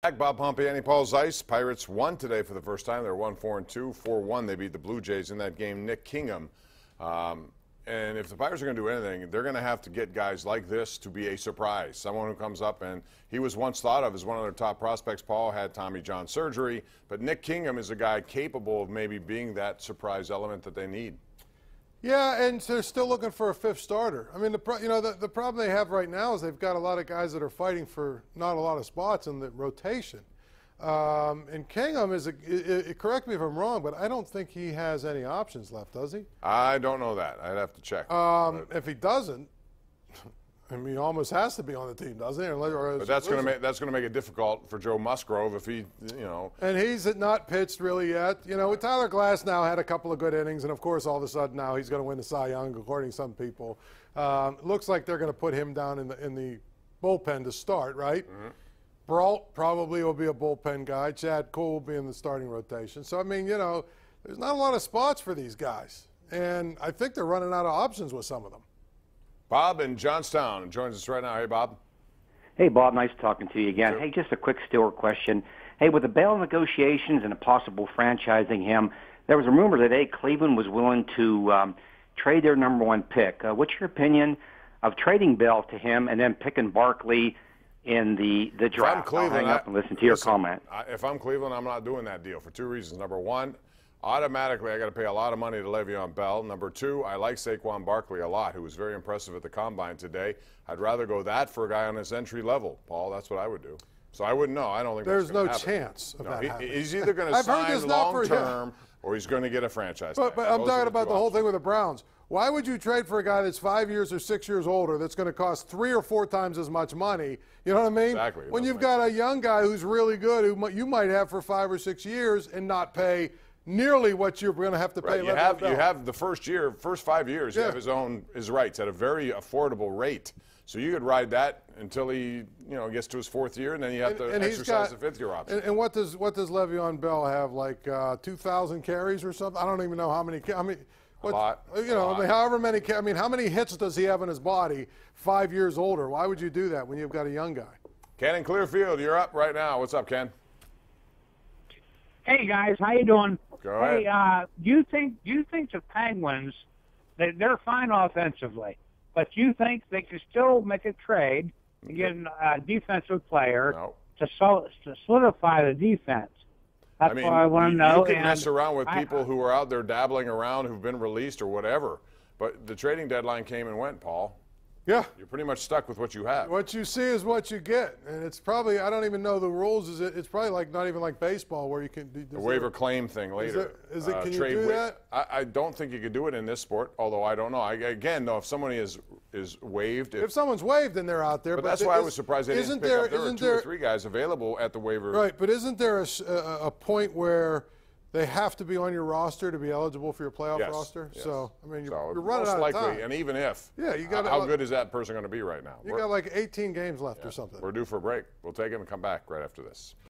Bob Pompeani, Paul Zeise. Pirates won today for the first time. They're 1-4-2, 4-1. They beat the Blue Jays in that game. Nick Kingham. And if the Pirates are going to do anything, they're going to have to get guys like this to be a surprise. Someone who comes up, and he was once thought of as one of their top prospects. Paul had Tommy John surgery, but Nick Kingham is a guy capable of maybe being that surprise element that they need. Yeah, and they're still looking for a fifth starter. I mean, the problem they have right now is they've got a lot of guys that are fighting for not a lot of spots in the rotation. And Kingham correct me if I'm wrong, but I don't think he has any options left, does he? I don't know that. I'd have to check. If he doesn't, I mean, he almost has to be on the team, doesn't he? But that's going to make it difficult for Joe Musgrove if he, And he's not pitched really yet. Tyler Glass now had a couple of good innings, and of course, all of a sudden now he's going to win the Cy Young, according to some people. Looks like they're going to put him down in the bullpen to start, right? Mm-hmm. Brault probably will be a bullpen guy. Chad Cole will be in the starting rotation. So, I mean, there's not a lot of spots for these guys. And I think they're running out of options with some of them. Bob in Johnstown joins us right now. Hey, Bob. Hey, Bob. Nice talking to you again. Sure. Hey, just a quick Stewart question. Hey, with the Bell negotiations and a possible franchising him, there was a rumor today Cleveland was willing to trade their number one pick. What's your opinion of trading Bell to him and then picking Barkley in the draft? If I'm Cleveland, I'll hang up and listen to your comment. If I'm Cleveland, I'm not doing that deal for two reasons. Number one, automatically I got to pay a lot of money to Le'Veon Bell. Number two, I like Saquon Barkley a lot, who was very impressive at the Combine today. I'd rather go that for a guy on his entry level, Paul. That's what I would do. So I wouldn't know. I don't think there's no happen. chance of that happening. He's either going to sign long-term or he's going to get a franchise tag. But I'm talking about the whole thing with the Browns. Why would you trade for a guy that's 5 years or 6 years older that's going to cost 3 or 4 times as much money? You know what I mean? Exactly. When you've got a young guy who's really good, who you might have for 5 or 6 years and not pay nearly what you're going to have to pay. Right. You have the first 5 years, yeah. You have his rights at a very affordable rate. So you could ride that until he, gets to his 4th year, and then you have to exercise the 5th year option. And what does Le'Veon Bell have, like 2,000 carries or something? I don't even know how many. A lot. I mean, however many. I mean, how many hits does he have in his body? 5 years older. Why would you do that when you've got a young guy? Ken in Clearfield, you're up right now. What's up, Ken? Hey guys, how you doing? Go ahead. Hey, do you think the Penguins, they're fine offensively, but you think they can still make a trade and get a defensive player to solidify the defense? That's what I want to know. You can mess around with people who are out there dabbling around, who've been released or whatever, but the trading deadline came and went, Paul. Yeah. You're pretty much stuck with what you have. What you see is what you get. And it's probably, I don't even know the rules. It's probably like not even like baseball where you can do the waiver claim thing later. Can you do that? I don't think you could do it in this sport, although I don't know. Again, though, if somebody is waived. If someone's waived, then they're out there. But that's why I was surprised they didn't pick up. There were 2 or 3 guys available at the waiver. Right, but isn't there a point where they have to be on your roster to be eligible for your playoff roster? Yes. So, I mean, you're running out of time. And even if, you got how good is that person going to be right now? You got like 18 games left or something. We're due for a break. We'll take it and come back right after this.